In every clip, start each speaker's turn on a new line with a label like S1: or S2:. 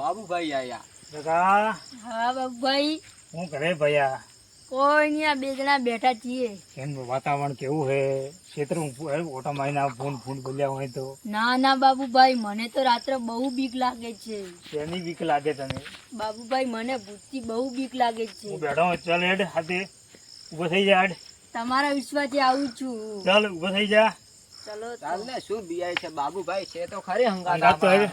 S1: બાબુભાઈ આયા.
S2: કાકા
S3: હા બાબુભાઈ,
S2: હું કરે ભૈયા?
S3: કોઈ નહીં, આ બે જણા બેઠા છીએ.
S2: કેમ વાતાવરણ કેવું હે? ક્ષેત્ર ઓટા મારીને ફોન ફોન બોલ્યા હોય તો
S3: ના ના બાબુભાઈ, મને તો રાત્રે બહુ બીક લાગે છે.
S2: તેની બીક લાગે તને?
S3: બાબુભાઈ, મને ભૂતથી બહુ બીક લાગે છે.
S2: હું બેઠો હું. ચાલ હેડ હાથે ઉભો થઈ જા. હેડ
S3: તમારા વિશ્વાસથી આવું છું.
S2: ચાલ ઉભો થઈ જા.
S3: ચલો તો.
S1: ચાલ ને, શું બિયાય છે બાબુભાઈ? છે તો ખરી
S2: હંગાત તો
S1: હંગાત.
S2: હે.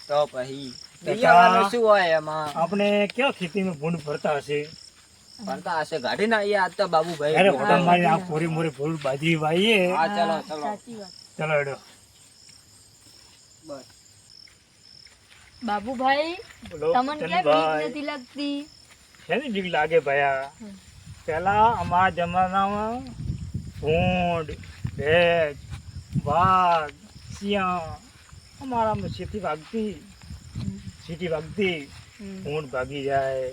S1: તો પછી બિયાવાનું શું હોય એમાં?
S2: આપણે ક્યાં ખેતીમાં ભૂંડ ભરતા હશે?
S1: ભરતા હશે ગાડી ના આયા આજ તો બાબુભાઈ.
S2: અરે ઓટા મારીને આ પોરી મોરી ભૂંડ બાજી વાઈએ.
S1: હા, ચલો ચલો.
S3: સાચી વાત.
S2: ચાલો હેડો.
S1: બસ.
S3: બાબુભાઈ,
S2: બોલો
S3: તમને ક્યાં બીક
S2: ચંદુભાઈ.
S3: નથી લાગતી?
S2: શેની બીક લાગે ભયા? પેલા અમારા જમાનામાં ભૂંડ, ભેજ, વાઘ, સિંહ અમારામાં સીટી વાગતી. ભૂંડ ભાગી જાય,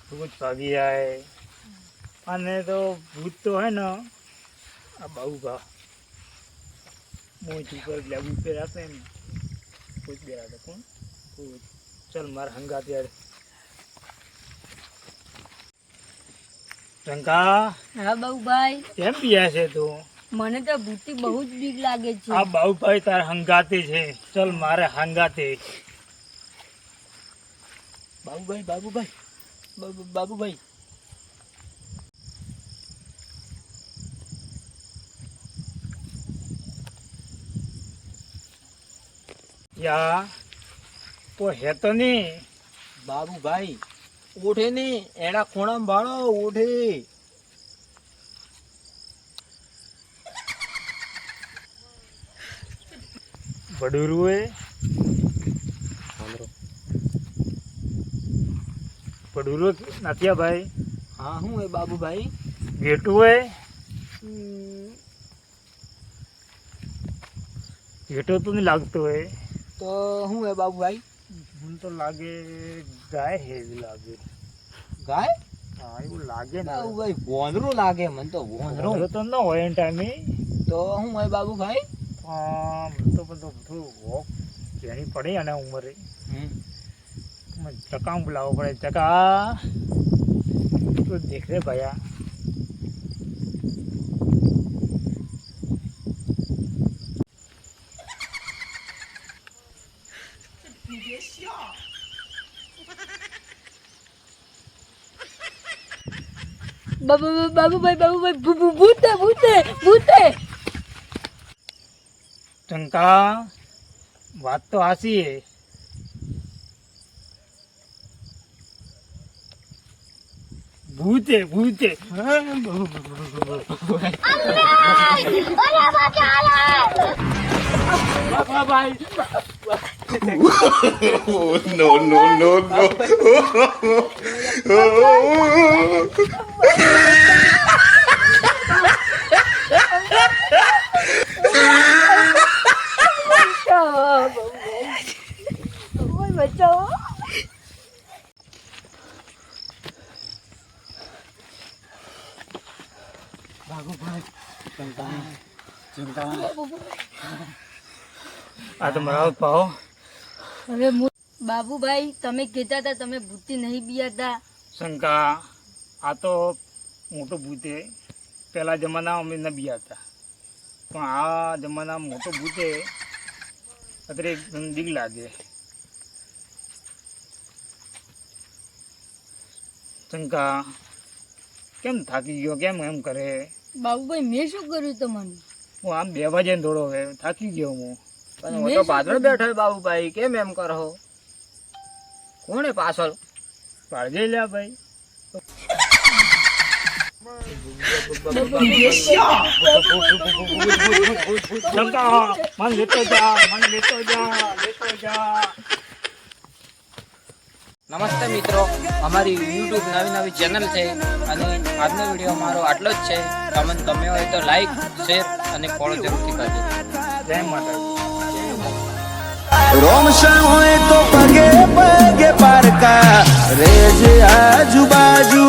S2: ભૂત ભાગી જાય. અને તો ભૂત તો હે ને આ બાબુભા મોચ ઉપર લેબુ ઉપર આપે ને કોઈ બે આવે કોણ ભૂત. ચાલ મારા હંગાત યાર. ટંકા
S3: હા બાબુભાઈ,
S2: કેમ પીયા છે તું?
S3: મને તો ભૂતથી બહુ જ બીક લાગે છે.
S2: આ બાબુભાઈ તાર હંગાતે છે. ચલ મારે હંગાતે.
S1: બાબુભાઈ બાબુભાઈ બાબુભાઈ.
S2: યા તો હેતો નહીં.
S1: બાબુભાઈ ઉઠે ને, એના ખૂણામાં ભાળો ઉઠે.
S2: બડુરું એ બડુરું નથી ભાઈ.
S1: હા, હું એ બાબુભાઈ?
S2: ઘેટું એ ઘેટો તો નહીં લાગતો હોય.
S1: તો હું એ બાબુભાઈ?
S2: મને તો લાગે ગાય હે એવું લાગે.
S1: ગાય?
S2: હા એવું લાગે ને.
S1: બાબુભાઈ વોંદરું લાગે મને તો.
S2: વાંદરો
S1: વોંદરું
S2: તો ન હોય એ ટાઈમે.
S1: તો હું એ બાબુભાઈ?
S2: મને તો બધું વોક જેની પડે અને ઉંમરે ચકા બોલાવવો પડે. ચકા તો દેખ રે ભયા.
S3: બાબુભાઈ, ભૂતે ભૂતે ભૂતે.
S2: ટંકા વાત તો હાસી હે. ભૂતે ભૂતે.
S4: No, no, no, no.
S3: બચાવો.
S2: આ તો મારા પાઓ.
S3: અરે બાબુભાઈ, તમે કહેતા હતા તમે ભૂતથી નહીં બીયાતા.
S2: શંકા આ તો મોટો ભૂતે. પહેલા જમાના અમે ન બીયા હતા, પણ આ જમાનામાં મોટો ભૂતે અત્યારે બીક લાગે. શંકા કેમ થાકી ગયો? કેમ એમ કરે?
S3: બાબુભાઈ, મેં શું કર્યું તમને?
S2: હું આમ બે વાગે દોડો હવે થાકી ગયો હું.
S1: પણ હું તો પાછળ બેઠો બાબુભાઈ, કેમ એમ કરો? કોણે પાછળ?
S2: પાડજે લ્યા ભાઈ. શંકા મને લેતો જા, મને લેતો જા.
S1: નમસ્તે મિત્રો, અમારી યુટ્યુબ નવી ચેનલ છે અને આજનો વિડીયો અમારો આટલો જ છે. તમને ગમ્યો હોય તો લાઈક, શેર અને ફોલો જરૂરથી કરજો.
S2: જય માતાજી.
S4: રોમશા હોય તો પગે પગે પારકા રેજ આજુબાજુ